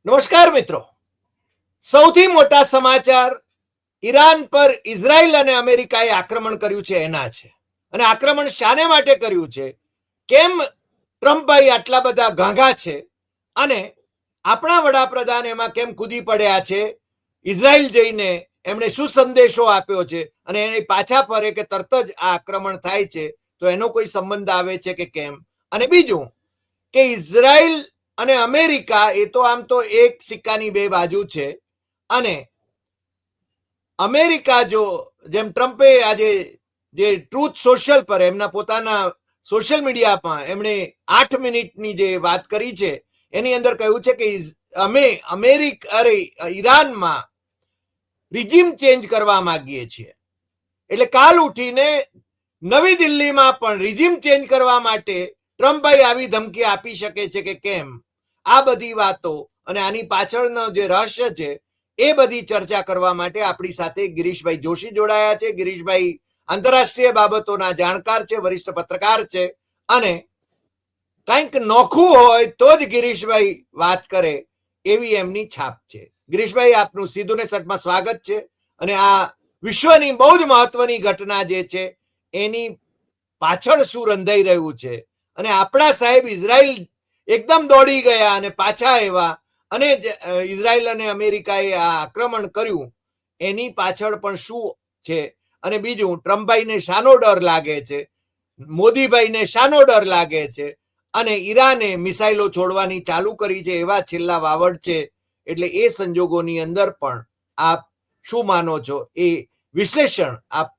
નમસ્કાર મિત્રો. સૌથી મોટા સમાચાર ઈરાન પર ઇઝરાયલ અને અમેરિકાએ આક્રમણ કર્યું છે એના છે. અને આક્રમણ શાને માટે કર્યું છે, કેમ ટ્રમ્પભાઈ આટલા બધા ગાંગા છે અને આપણા વડાપ્રધાન એમાં કેમ કૂદી પડ્યા છે, ઇઝરાયલ જઈને એમણે શું સંદેશો આપ્યો છે અને એને પાછા ફરે કે તરત જ આ આક્રમણ થાય છે, તો એનો કોઈ સંબંધ આવે છે કે કેમ. અને બીજું કે ઇઝરાયલ અને અમેરિકા એ તો આમ તો એક સિક્કાની બે બાજુ છે. અને અમેરિકા જો જેમ ટ્રમ્પે આજે જે ટ્રુથ સોશિયલ પર એમના પોતાના સોશિયલ મીડિયામાં એમણે 8 મિનિટની જે વાત કરી છે એની અંદર કહ્યું છે કે અમે ઈરાનમાં રિજીમ ચેન્જ કરવા માંગીએ છીએ. એટલે કાલ ઉઠીને નવી દિલ્હીમાં પણ રિજીમ ચેન્જ કરવા માટે ટ્રમ્પભાઈ આવી ધમકી આપી શકે છે કે કેમ. આ બધી વાતો અને આની પાછળનો જે રહસ્ય છે એ બધી ચર્ચા કરવા માટે આપણી સાથે ગિરીશભાઈ જોશી જોડાયા છે. ગિરીશભાઈ આંતરરાષ્ટ્રીય બાબતોના જાણકાર છે, વરિષ્ઠ પત્રકાર છે અને કંઈક નોખું હોય તો જ ગિરીશભાઈ વાત કરે એવી એમની છાપ છે. ગિરીશભાઈ, આપનું સીધું ને સટમાં સ્વાગત છે. અને આ વિશ્વની બહુ જ મહત્વની ઘટના જે છે એની પાછળ શું રંધાઈ રહ્યું છે અને આપણા સાહેબ ઇઝરાયલ એકદમ દોડી ગયા અને પાછા આવ્યા અને ઇઝરાયલ અને અમેરિકાએ આ આક્રમણ કર્યું એની પાછળ પણ શું છે. અને બીજું, ટ્રમ્પભાઈને શાનો ડર લાગે છે, મોદીભાઈને શાનો ડર લાગે છે અને ઈરાને મિસાઇલો છોડવાની ચાલુ કરી છે એવા છેલ્લા વાવડ છે. એટલે એ સંજોગોની અંદર પણ આપ શું માનો છો એ વિશ્લેષણ આપ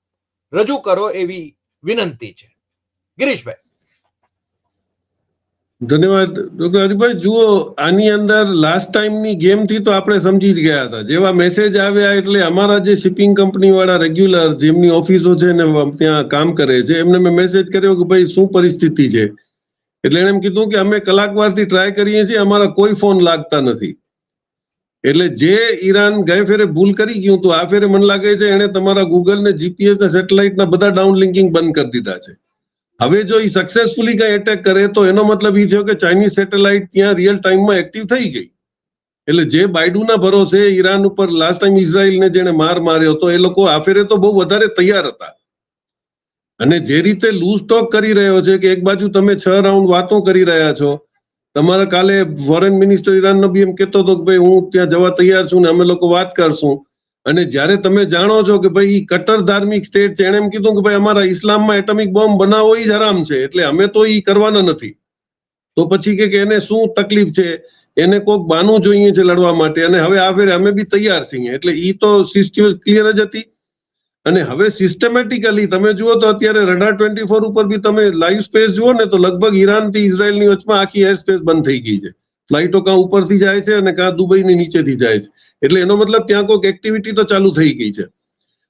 રજૂ કરો એવી વિનંતી છે. ગિરીશભાઈ. ધન્યવાદ ડોક્ટર હરિભાઈ. જુઓ, આની અંદર લાસ્ટ ટાઈમની ગેમથી તો આપણે સમજી જ ગયા હતા. જેવા મેસેજ આવ્યા એટલે અમારા જે શિપિંગ કંપની વાળા રેગ્યુલર જેમની ઓફિસો છે ને ત્યાં કામ કરે છે એમને મેં મેસેજ કર્યો કે ભાઈ શું પરિસ્થિતિ છે. એટલે એને એમ કીધું કે અમે કલાકવારથી ટ્રાય કરીએ છીએ, અમારા કોઈ ફોન લાગતા નથી. એટલે જે ઈરાન ગઈ ફેરે ભૂલ કરી ગયું તો આ ફેરે મને લાગે છે એને તમારા ગૂગલ ને જીપીએસ ને સેટેલાઇટના બધા ડાઉનલિંકિંગ બંધ કરી દીધા છે. હવે જો એ સક્સેસફુલી કઈ એટેક કરે તો એનો મતલબ એ થયો કે ચાઇનીઝ સેટેલાઇટ ત્યાં રિયલ ટાઈમમાં એક્ટિવ થઈ ગઈ. એટલે જે બાયડુના ભરોસે ઈરાન ઉપર લાસ્ટ ટાઈમ ઇઝરાયલને જેને માર માર્યો હતો એ લોકો આ ફેરે તો બહુ વધારે તૈયાર હતા. અને જે રીતે લૂઝ ટોક કરી રહ્યો છે કે એક બાજુ તમે 6 રાઉન્ડ વાતો કરી રહ્યા છો, તમારા કાલે ફોરેન મિનિસ્ટર ઈરાનનો બી એમ કહેતો હતો કે ભાઈ હું ત્યાં જવા તૈયાર છું ને અમે લોકો વાત કરશું. અને જ્યારે તમે જાણો છો કે ભાઈ કટ્ટર ધાર્મિક સ્ટેટ છે, એને એમ કીધું કે ભાઈ અમારા ઇસ્લામમાં એટમિક બોમ્બ બનાવવો જ હરામ છે એટલે અમે તો એ કરવાના નથી. તો પછી કે એને શું તકલીફ છે, એને કોઈક બાનું જોઈએ છે લડવા માટે અને હવે આ ફેરે અમે બી તૈયાર છીએ. એટલે એ તો સિસ્ટમ ક્લિયર જ હતી. અને હવે સિસ્ટમેટિકલી તમે જુઓ તો અત્યારે રડાર 24 ઉપર બી તમે લાઈવ સ્પેસ જુઓ ને તો લગભગ ઈરાનથી ઇઝરાયલની વચમાં આખી એર સ્પેસ બંધ થઈ ગઈ છે. ફ્લાઇટો કાં ઉપરથી જાય છે અને કાં દુબઈની નીચેથી જાય છે. એટલે એનો મતલબ ત્યાં કોઈક એક્ટિવિટી તો ચાલુ થઈ ગઈ છે.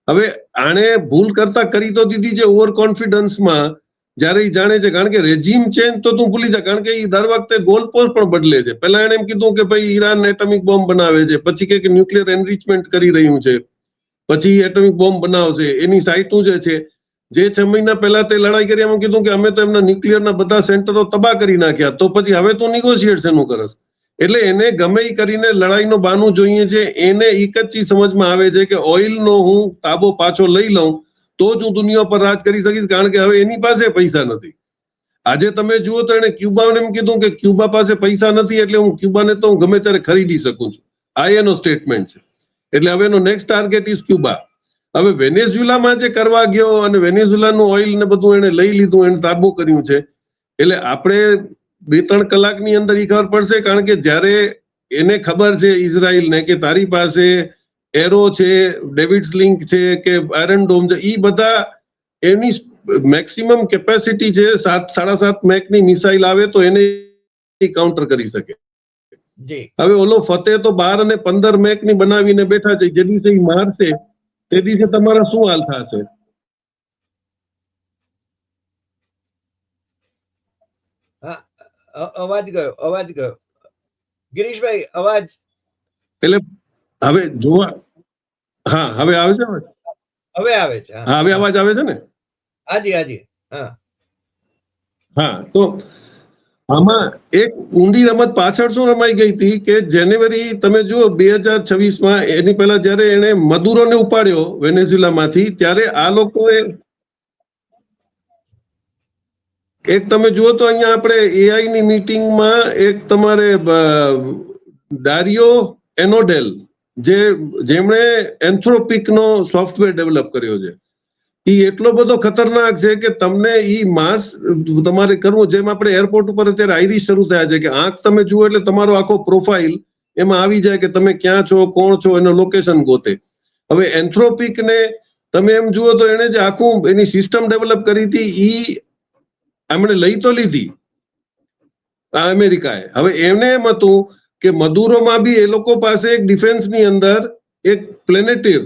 હવે આણે ભૂલ કરતા કરી તો દીધી છે ઓવર કોન્ફિડન્સમાં, જયારે એ જાણે છે. કારણ કે રેજીમ ચેન્જ તો તું ભૂલી જા, કારણ કે એ દર વખતે ગોલ પોસ્ટ પણ બદલે છે. પહેલા એને એમ કીધું કે ભાઈ ઈરાન એટમિક બોમ્બ બનાવે છે, પછી કે ન્યુક્લિયર એનરિચમેન્ટ કરી રહ્યું છે, પછી એટમિક બોમ્બ બનાવશે. એની સાઇટું જે 6 મહિના પહેલા તે લડાઈ કરી એમાં કીધું કે અમે તો એમના ન્યુક્લિયરના બધા સેન્ટરો તબાહ કરી નાખ્યા. તો પછી હવે તું નિગોશિએટ શેનું કરસ? એટલે એને ગમે એ કરીને લડાઈનો બાનું જોઈએ છે. એને એક જ ચીજ સમજમાં આવે છે કે ઓઇલનો હું તાબો પાછો લઈ લઉં તો જ હું દુનિયા પર રાજ કરી શકીશ, કારણ કે હવે એની પાસે પૈસા નથી. આજે તમે જુઓ તો એને ક્યુબાને એમ કીધું કે ક્યુબા પાસે પૈસા નથી એટલે હું ક્યુબાને તો હું ગમે ત્યારે ખરીદી શકું છું. આ એનો સ્ટેટમેન્ટ છે. એટલે હવે એનો નેક્સ્ટ ટાર્ગેટ ઇઝ ક્યુબા. હવે વેનેઝુએલામાં જે કરવા ગયો અને વેનેઝુએલાનું ઓઇલ ને બધું એને લઈ લીધું, એને તાબુ કર્યું છે. એટલે આપણે 2-3 કલાકની અંદર એ ખબર પડશે, કારણ કે જ્યારે એને ખબર છે ઇઝરાયલને કે તારી પાસે એરો છે, ડેવિડ્સ લિંક છે કે આયરન ડોમ છે, એ બધા એની મેક્સિમમ કેપેસિટી છે 7.5 મેકની મિસાઇલ આવે તો એને કાઉન્ટર કરી શકે. હવે ઓલો ફતેહ તો 12 અને 15 મેકની બનાવીને બેઠા છે. જે દિવસે મારશે તે દિવસે તમારા શું હાલ થશે? અવાજ ગયો ગિરીશભાઈ, અવાજ. એટલે હવે જોવા, હા હવે આવે છે, હવે આવે છે. હા હવે અવાજ આવે છે ને? હાજી. હા હા, તો આમાં એક ઊંડી રમત પાછળ શું રમાઈ ગઈ હતી કે જાન્યુઆરી તમે જુઓ 2026માં એની પહેલા જયારે એને મદુરોને ઉપાડ્યો વેનેઝુએલામાંથી ત્યારે આ લોકોએ એક તમે જુઓ તો અહીંયા આપણે એઆઈ ની મીટિંગમાં એક તમારે દારિયો એનોડેલ જેમણે એન્થ્રોપિકનો સોફ્ટવેર ડેવલપ કર્યો છે એ એટલો બધો ખતરનાક છે કે તમને ઈ માસ તમારે કરવું, જેમ આપણે એરપોર્ટ ઉપર અત્યારે આઈરિસ શરૂ થયા છે કે આંખ તમે જુઓ એટલે તમારો આખો પ્રોફાઇલ એમાં આવી જાય કે તમે ક્યાં છો, કોણ છો, એનો લોકેશન ગોતે. હવે એન્થ્રોપિક ને તમે એમ જુઓ તો એને જે આખું એની સિસ્ટમ ડેવલપ કરી હતી ઈ એમણે લઈ તો લીધી આ અમેરિકાએ. હવે એમને એમ હતું કે મદુરોમાં બી એ લોકો પાસે એક ડિફેન્સની અંદર એક પેલેન્ટીર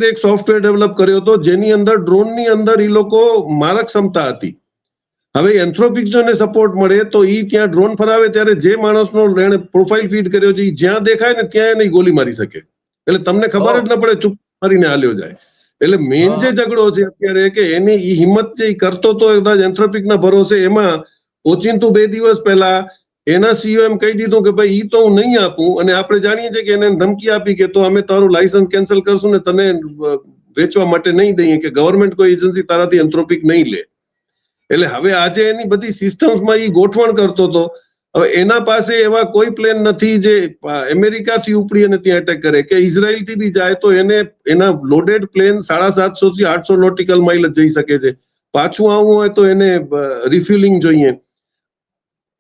એક સોફ્ટવેર ડેવલપ કર્યો હતો જેની અંદર ડ્રોનની અંદર એ લોકો મારક ક્ષમતા હતી. હવે એન્થ્રોપિક જો સપોર્ટ મળે તો ઈ ત્યાં ડ્રોન ફરાવે ત્યારે જે માણસનો એને પ્રોફાઇલ ફીડ કર્યો છે જ્યાં દેખાય ને ત્યાં એને ગોલી મારી શકે, એટલે તમને ખબર જ ન પડે, ચૂપ મારીને હાલ્યો જાય. એટલે મેઇન જે ઝઘડો છે અત્યારે કે એની ઈ હિંમત જે કરતો તો કદાચ એન્થ્રોપિકના ભરોસે, એમાં ઓચિંતું 2 દિવસ પહેલા એના સીઈઓ એમ કહી દીધું કે ભાઈ ઈ તો હું નહીં આપું, અને આપણે જાણીએ છીએ કે એને ધમકી આપી કે તો અમે તારું લાયસન્સ કેન્સલ કરશું ને તને વેચવા માટે નહીં દઈએ, કે ગવર્મેન્ટ કોઈ એજન્સી તારાથી એન્થ્રોપિક નહીં લે. એટલે હવે આજે એની બધી સિસ્ટમ્સમાં ઈ ગોઠવણ કરતો હતો. હવે એના પાસે એવા કોઈ પ્લેન નથી જે અમેરિકાથી ઉપડી અને ત્યાં એટેક કરે, કે ઇઝરાયલથી બી જાય તો એને એના લોડેડ પ્લેન 750 થી 800 નોટિકલ માઇલ જ જઈ શકે છે. પાછું આવવું હોય તો એને રિફ્યુલિંગ જોઈએ.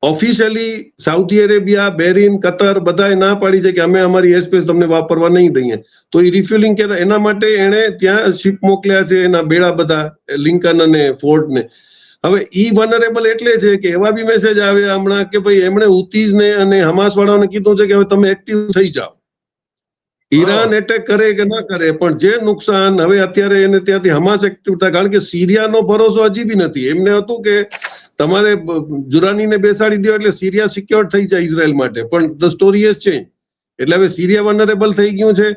Officially Saudi Arabia, Bahrain, Qatar બધાએ ના પાડી છે કે અમે અમારી એરસ્પેસ તમને વાપરવા નહીં દઈએ. તો એ રિફ્યુલિંગ કે એના માટે એને ત્યાં શિપ મોકલ્યા છે, એના બેડા બધા લિંકન અને ફોર્ડને. હવે ઈ વનરેબલ એટલે છે કે એવા બી મેસેજ આવ્યા હમણાં કે ભાઈ એમણે હુતીઝને અને હમાસ વાળાઓને કીધું છે કે હવે તમે એક્ટિવ થઈ જાઓ. ઈરાન એટેક કરે કે ના કરે પણ જે નુકસાન હવે અત્યારે એને ત્યાંથી હમાસ એક્ટિવ થાય, કારણ કે સિરિયાનો ભરોસો હજી બી નથી. એમને હતું કે તમારે જુરાનીને બેસાડી દો એટલે સિરિયા સિક્યોર થઈ જાય ઇઝરાયલ માટે, પણ ધ સ્ટોરી હેઝ ચેન્જ. એટલે હવે સિરિયા વનરેબલ થઈ ગયું છે.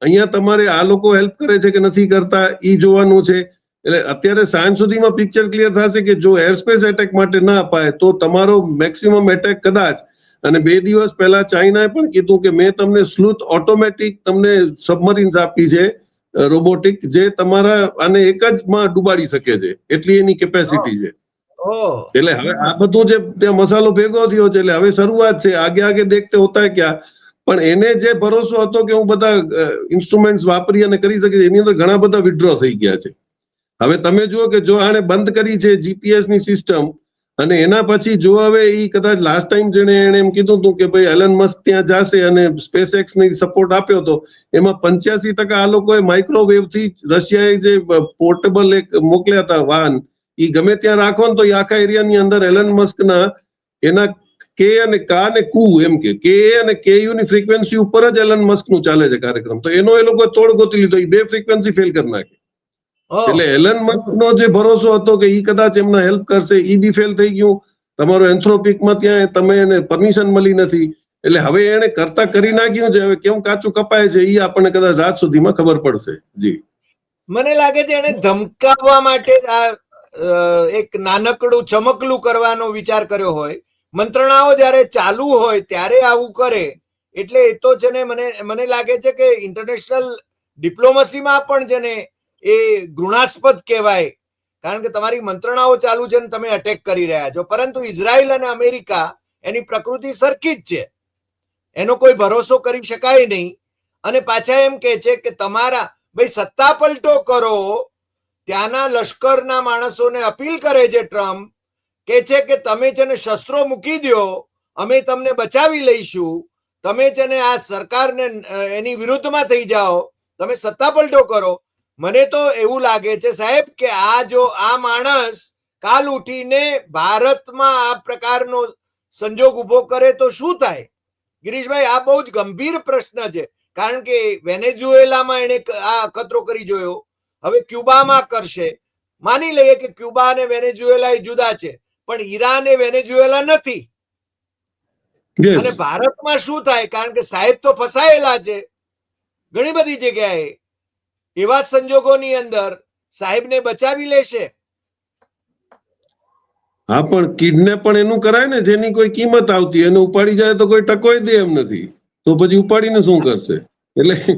અહીંયા તમારે આ લોકો હેલ્પ કરે છે કે નથી કરતા ઈ જોવાનું છે. એટલે અત્યારે સાંજ સુધીમાં પિક્ચર ક્લિયર થશે કે જો એરસ્પેસ એટેક માટે ના અપાય તો તમારો મેક્સિમમ એટેક કદાચ. અને 2 દિવસ પહેલા ચાઇનાએ પણ કીધું કે મેં તમને સ્લુથ ઓટોમેટિક તમને સબમરીન્સ આપી છે રોબોટિક, જે તમારા આને એક જ માં ડૂબાડી શકે છે, એટલી એની કેપેસિટી છે. એટલે હવે આ બધું જે ત્યાં મસાલો ભેગો થયો છે એટલે હવે શરૂઆત છે, આગે આગે દેખતે હોતા ક્યાં. પણ એને જે ભરોસો હતો કે હું બધા ઇન્સ્ટ્રુમેન્ટ્સ વાપરી અને કરી શકે, એની અંદર ઘણા બધા વિડ્રો થઈ ગયા છે. હવે તમે જુઓ કે જો આને બંધ કરી છે જીપીએસ ની સિસ્ટમ, અને એના પછી જો હવે ઈ કદાચ લાસ્ટ ટાઈમ જેને એને એમ કીધું હતું કે ભાઈ એલન મસ્ક ત્યાં જશે અને સ્પેસએક્સ ની સપોર્ટ આપ્યો હતો, એમાં 85% આ લોકોએ માઇક્રોવેવ થી રશિયાએ જે પોર્ટેબલ એક મોકલ્યા હતા વાહન, ઈ ગમે ત્યાં રાખો ને તો એ આખા એરિયાની અંદર એલન મસ્કના એના કે અને કા ને કુ એમ કે અને કેયુ ની ફ્રીક્વન્સી ઉપર જ એલન મસ્ક નું ચાલે છે કાર્યક્રમ. તો એનો એ લોકો તોડ ગોતી લીધો, એ 2 ફ્રીક્વન્સી ફેલ કરી નાખી. એટલે એલન મસ્ક નો જે ભરોસો હતો કે ઈ કદાચ એમના હેલ્પ કરશે, ઈ બી ફેલ થઈ ગયું. તમારો એન્થ્રોપિકમાં ત્યાં તમે એને પરમિશન મળી નથી. એટલે હવે એને કરતા કરી નાખ્યું છે. હવે કેમ કાચું કપાય છે ઈ આપણને કદાચ રાત સુધીમાં ખબર પડશે. જી, મને લાગે છે એને ધમકાવવા માટે આ એક નાનકડું ચમકલું કરવાનો વિચાર કર્યો હોય. મંત્રણાઓ જ્યારે ચાલુ હોય ત્યારે આવું કરે એટલે એ તો છે ને મને લાગે છે કે ઇન્ટરનેશનલ ડિપ્લોમસીમાં પણ છે ને એ ઘૃણાસ્પદ કહેવાય, કારણ કે તમારી મંત્રણાઓ ચાલુ છે ને તમે અટેક કરી રહ્યા છો. પરંતુ ઇઝરાયલ અને અમેરિકા એની પ્રકૃતિ સરખી જ છે, એનો કોઈ ભરોસો કરી શકાય નહીં. અને પાછા એમ કે છે કે તમારા ભાઈ સત્તા પલટો કરો. ત્યાંના લશ્કરના માણસોને અપીલ કરે છે ટ્રમ્પ, કે છે કે તમે છે ને શસ્ત્રો મૂકી દો, અમે તમને બચાવી લઈશું, તમે છે ને આ સરકારને એની વિરુદ્ધમાં થઈ જાઓ, તમે સત્તા પલટો કરો. મને તો એવું લાગે છે સાહેબ કે જો આ માણસ કાલ ઉઠીને ભારતમાં આ પ્રકારનો સંજોગ ઉભો કરે તો શું થાય? ગિરીશભાઈ, આ બહુ જ ગંભીર પ્રશ્ન છે, કારણ કે વેનેઝુએલામાં એને આ અખતરો કરી જોયો, હવે ક્યુબામાં કરશે. માની લઈએ કે ક્યુબા અને વેનેઝુએલા જુદા છે, પણ ઈરાન એ વેનેઝુએલા નથી. અને ભારતમાં શું થાય? કારણ કે સાહેબ તો ફસાયેલા છે ઘણી બધી જગ્યાએ. એવા સંજોગોની અંદર સાહેબને બચાવી લેશે? હા, પણ કિડનેપ પણ એનું કરાય ને જેની કોઈ કિંમત આવતી, એને ઉપાડી જાય તો કોઈ ટકોય દે એમ નથી, તો પછી ઉપાડીને શું કરશે? એટલે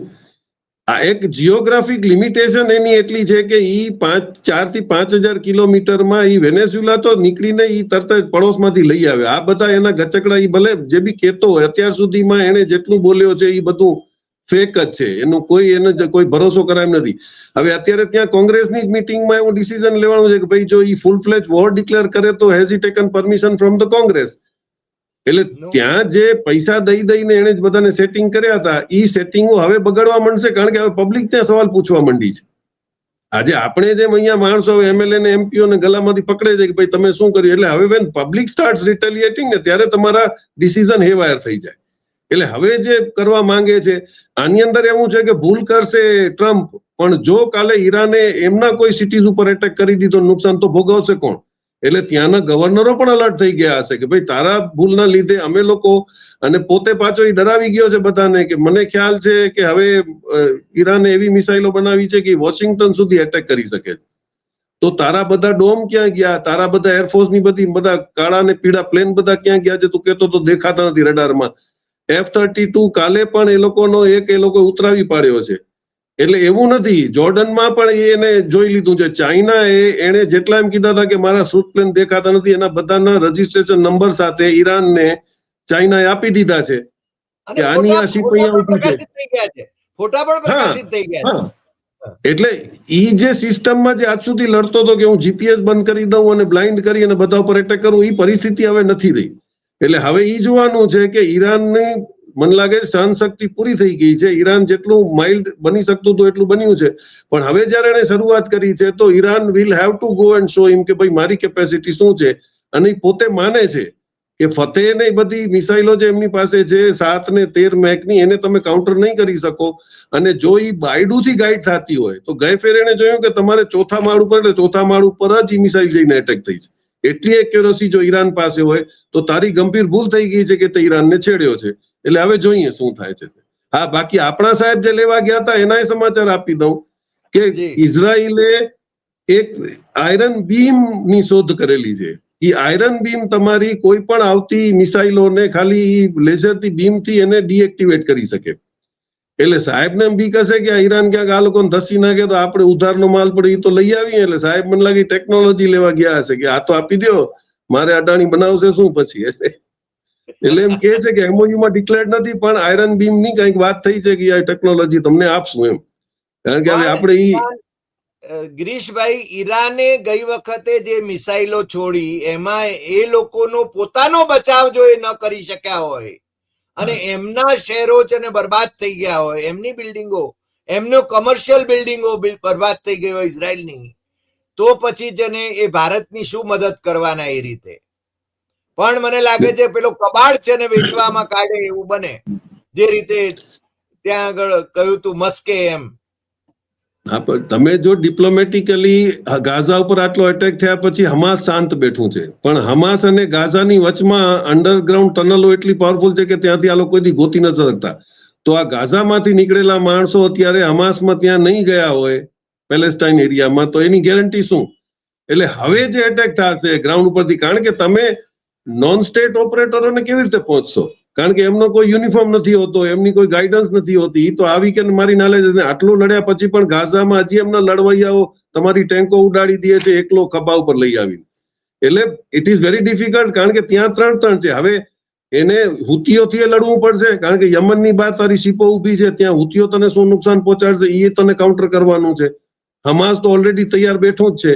આ એક જીઓગ્રાફિક લિમિટેશન એની એટલી છે કે ઈ 4,000 થી 5,000 કિલોમીટરમાં ઈ વેનેઝુલા તો નીકળીને ઈ તરત જ પડોશમાંથી લઈ આવે. આ બધા એના ગચકડા ઈ ભલે જે બી કહેતો હોય, અત્યાર સુધીમાં એને જેટલું બોલ્યો છે એ બધું ફેક જ છે, એનું કોઈ ભરોસો કરાય એમ નથી. હવે અત્યારે ત્યાં કોંગ્રેસની જ મિટિંગમાં એવું ડિસિઝન લેવાનું છે કે ભાઈ જો ઈ ફૂલ ફ્લેજ વોર ડિક્લેર કરે તો has E taken permission from the Congress. એટલે ત્યાં જે પૈસા દઈને એને જ બધાને સેટિંગ કર્યા હતા, ઈ સેટિંગો હવે બગડવા માંડશે, કારણ કે હવે પબ્લિક ત્યાં સવાલ પૂછવા માંડી છે. આજે આપણે જેમ અહીંયા માણસો એમએલએ ને એમપીઓ ને ગલામાંથી પકડે છે કે ભાઈ તમે શું કર્યું, એટલે હવે વેન પબ્લિક સ્ટાર્ટ રિટેલિએટિંગ ને ત્યારે તમારા ડિસિઝન હેવાયર થઈ જાય. એટલે હવે જે કરવા માંગે છે આની અંદર એવું છે કે ભૂલ કરશે ટ્રમ્પ, પણ જો કાલે ઈરાને એમના કોઈ સિટીઝ ઉપર એટેક કરી દીધો, નુકસાન તો ભોગવશે કોણ? એટલે ત્યાંના ગવર્નરો પણ અલર્ટ થઈ ગયા હશે કે ભાઈ તારા ભૂલના લીધે અમે લોકો, અને પોતે પાછો એ ડરાવી ગયો છે બધાને કે મને ખ્યાલ છે કે હવે ઈરાને એવી મિસાઇલો બનાવી છે કે વોશિંગ્ટન સુધી એટેક કરી શકે છે. તો તારા બધા ડોમ ક્યાં ગયા, તારા બધા એરફોર્સની બધા કાળા ને પીળા પ્લેન બધા ક્યાં ગયા છે? તું કહેતો તો દેખાતા નથી રડારમાં. F-32 કાલે પણ એ લોકો ઉતરાવી પાડ્યો છે. એટલે એવું નથી, જોર્ડનમાં પણ એને જોઈ લીધું છે. ચાઇના એને જેટલા એમ કીધા હતા કે મારા શૂટ પ્લેન દેખાતા નથી, એના બધાના રજીસ્ટ્રેશન નંબર સાથે ઈરાનને ચાઇનાએ આપી દીધા છે કે આની આ શિપ અહીંયા ઉભી છે. ફોટા પણ પ્રકાશિત થઈ ગયા. એટલે ઈ જે સિસ્ટમમાં જે આજ સુધી લડતો હતો કે હું જીપીએસ બંધ કરી દઉં અને બ્લાઇન્ડ કરી અને બધા ઉપર એટેક કરું, ઈ પરિસ્થિતિ હવે નથી રહી. એટલે હવે ઈ જોવાનું છે કે ઈરાનની મને લાગે સહન શક્તિ પૂરી થઈ ગઈ છે. ઈરાન જેટલું માઇલ્ડ બની શકતું હતું એટલું બન્યું છે, પણ હવે જયારે એને શરૂઆત કરી છે તો Iran will have to go and show him કે ભાઈ મારી કેપેસિટી શું છે. અને પોતે માને છે કે ફતેહ ને બધી મિસાઇલો જે એમની પાસે છે 7 ને 13 મેકની, એને તમે કાઉન્ટર નહીં કરી શકો. અને જો ઈ બાયડુથી ગાઈડ થતી હોય તો ગઈ ફેર એને જોયું કે તમારે ચોથા માળ ઉપર, એટલે ચોથા માળ ઉપર જ મિસાઇલ જઈને એટેક થઈ છે. એટલી એક્યુરસી જો ઈરાન પાસે હોય તો તારી ગંભીર ભૂલ થઈ ગઈ છે કે તે ઈરાનને છેડ્યો છે. એટલે હવે જોઈએ શું થાય છે. હા, બાકી આપણા સાહેબ જે લેવા ગયા હતા એના સમાચાર આપી દઉં કે ઇઝરાયલે એક આયરન બીમ ની શોધ કરેલી છે. એ આયરન બીમ તમારી કોઈ પણ આવતી મિસાઇલોને ખાલી લેઝરથી બીમથી એને ડીએક્ટિવેટ કરી શકે. એટલે સાહેબને એમ બીક હશે કે ઈરાન ક્યાંક આ લોકોને ધસી નાખે તો આપણે ઉધારનો માલ પડે એ તો લઈ આવીએ. એટલે સાહેબ મને લાગે ટેકનોલોજી લેવા ગયા હશે કે આ તો આપી દો, મારે અડાણી બનાવશે શું પછી. એટલે એમ કે છે કે એમઓયુમાં ડિક્લેર્ડ નથી, પણ આયરન બીમ ની કઈક વાત થઈ છે કે આ ટેકનોલોજી તમને આપશું એમ. કારણ કે હવે આપણે ગિરીશભાઈ, ઈરાને ગઈ વખતે જે મિસાઇલો છોડી એમાં એ લોકોનો પોતાનો બચાવ જો એ ન કરી શક્યા હોય અને એમના શહેરો છે ને બરબાદ થઈ ગયા હોય, એમની બિલ્ડિંગો, એમનો કમર્શિયલ બિલ્ડિંગો બરબાદ થઈ ગઈ હોય ઇઝરાયલની, તો પછી જેને એ ભારતની શું મદદ કરવાના એ રીતે. પણ મને લાગે છે પેલો કબાડ છે ને વેચવામાં કાઢે એવું બને, જે રીતે ત્યાં આગળ કહ્યું તું મસ્કે એમ. હા, પણ તમે જો ડિપ્લોમેટિકલી ગાઝા ઉપર આટલો એટેક થયા પછી હમાસ શાંત બેઠું છે, પણ હમાસ અને ગાઝાની વચમાં અંડરગ્રાઉન્ડ ટનલો એટલી પાવરફુલ છે કે ત્યાંથી આ લોકો ગોતી નથી શકતા. તો આ ગાઝામાંથી નીકળેલા માણસો અત્યારે હમાસમાં ત્યાં નહીં ગયા હોય પેલેસ્ટાઇન એરિયામાં, તો એની ગેરંટી શું? એટલે હવે જે એટેક થશે ગ્રાઉન્ડ ઉપરથી, કારણ કે તમે નોન સ્ટેટ ઓપરેટરોને કેવી રીતે પહોંચશો? કારણ કે એમનો કોઈ યુનિફોર્મ નથી હોતો, એમની કોઈ ગાઈડન્સ નથી હોતી. તો આવી કે મારી નાલેજ આટલું લડ્યા પછી પણ ગાઝામાં હજી એમના લડવૈયાઓ તમારી ટેન્કો ઉડાડી દે છે એકલો ખભા ઉપર લઈ આવીને. એટલે ઇટ ઇઝ વેરી ડિફિકલ્ટ, કારણ કે ત્યાં ત્રણ છે. હવે એને હુતીઓથી લડવું પડશે, કારણ કે યમનની બહાર તારી શીપો ઉભી છે, ત્યાં હુતીઓ તને શું નુકસાન પહોંચાડશે એ તને કાઉન્ટર કરવાનું છે. હમાસ તો ઓલરેડી તૈયાર બેઠું જ છે,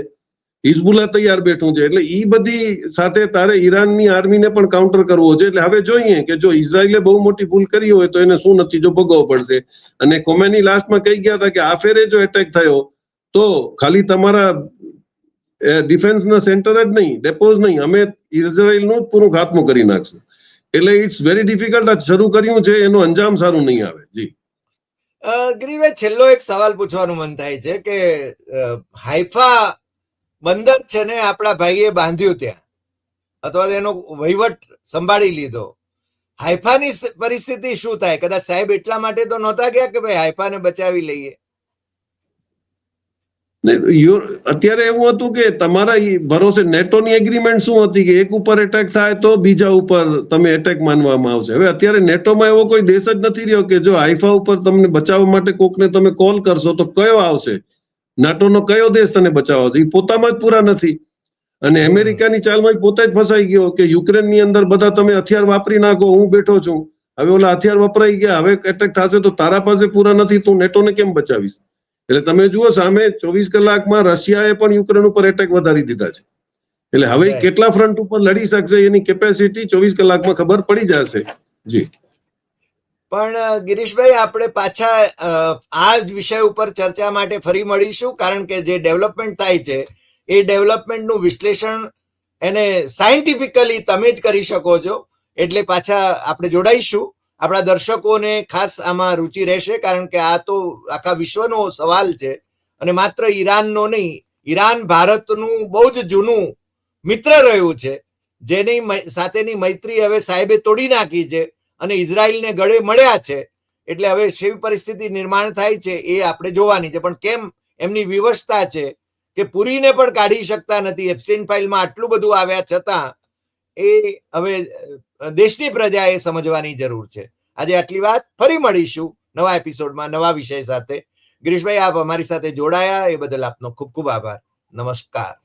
હિઝબુલ્લા તૈયાર બેઠું છે. એટલે ઈ બધી સાથે તારે ઈરાનની આર્મીને પણ કાઉન્ટર કરવો છે. એટલે હવે જોઈએ કે જો ઇઝરાયલે બહુ મોટી ભૂલ કરી હોય તો એને શું નતીજો ભોગવવો પડશે. અને કોમેની લાસ્ટમાં કહી ગયા હતા કે આ ફેરે જો એટેક થયો તો ખાલી તમારા ડિફેન્સના સેન્ટર જ નહીં, ડેપોઝ નહીં, અમે ઇઝરાયલનું જ પૂરું ખાતમું કરી નાખશું. એટલે ઇટ્સ વેરી ડિફિકલ્ટ. આ શરૂ કર્યું છે, એનો અંજામ સારું નહીં આવે. જી ગિરીભાઈ, છેલ્લો એક સવાલ પૂછવાનું મન થાય છે કે હાઈફા બંદર છે ને આપણા ભાઈએ બાંધ્યું ત્યાં, અથવા એનો વહીવટ સંભાળી લીધો. હાઈફાની પરિસ્થિતિ શું થાય? કદાચ સાહેબ એટલા માટે તો નહોતા ગયા કે ભાઈ હાઈફાને બચાવી લઈએ. અત્યારે એવું હતું કે તમારા ભરોસે નેટોની એગ્રીમેન્ટ શું હતી કે એક ઉપર એટેક થાય તો બીજા ઉપર તમે એટેક માનવામાં આવશે. હવે અત્યારે નેટોમાં એવો કોઈ દેશ જ નથી રહ્યો કે જો હાઈફા ઉપર તમને બચાવવા માટે કોકને તમે કોલ કરશો તો કયો આવશે, નાટોનો કયો દેશ તને બચાવશે? એ પોતામાં જ પૂરા નથી. અને અમેરિકાની ચાલમાં પોતે જ ફસાઈ ગયો કે યુક્રેનની અંદર બધા તમે હથિયાર વાપરી નાખો, હું બેઠો છું. હવે ઓલા હથિયાર વપરાઈ ગયા, હવે એટેક થશે તો તારા પાસે પૂરા નથી, તું નેટોને કેમ બચાવીશ? એટલે તમે જુઓ સામે 24 કલાકમાં રશિયાએ પણ યુક્રેન ઉપર એટેક વધારી દીધા છે. એટલે હવે કેટલા ફ્રન્ટ ઉપર લડી શકશે એની કેપેસિટી 24 કલાકમાં ખબર પડી જશે. જી પણ ગિરીશભાઈ, આપણે પાછા આ જ વિષય ઉપર ચર્ચા માટે ફરી મળીશું, કારણ કે જે ડેવલપમેન્ટ થાય છે એ ડેવલપમેન્ટનું વિશ્લેષણ એને સાયન્ટિફિકલી તમે જ કરી શકો છો. એટલે પાછા આપણે જોડાઈશું. આપણા દર્શકોને ખાસ આમાં રુચિ રહેશે, કારણ કે આ તો આખા વિશ્વનો સવાલ છે અને માત્ર ઈરાનનો નહીં. ઈરાન ભારતનું બહુ જ જૂનું મિત્ર રહ્યું છે, જેની સાથેની મૈત્રી હવે સાહેબે તોડી નાખી છે અને ઇઝરાયલને ગળે મળ્યા છે. એટલે હવે શેવી પરિસ્થિતિ નિર્માણ થાય છે એ આપણે જોવાની છે. પણ કેમ એમની વિવશતા છે કે પુરીને પણ કાઢી શકતા નથી, એપ્સ્ટાઇન ફાઇલમાં આટલું બધું આવ્યા છતાં, એ હવે દેશની પ્રજાએ સમજવાની જરૂર છે. આજે આટલી વાત. ફરી મળીશું નવા એપિસોડમાં નવા વિષય સાથે. ગિરીશભાઈ, આપ અમારી સાથે જોડાયા એ બદલ આપનો ખૂબ ખૂબ આભાર. નમસ્કાર.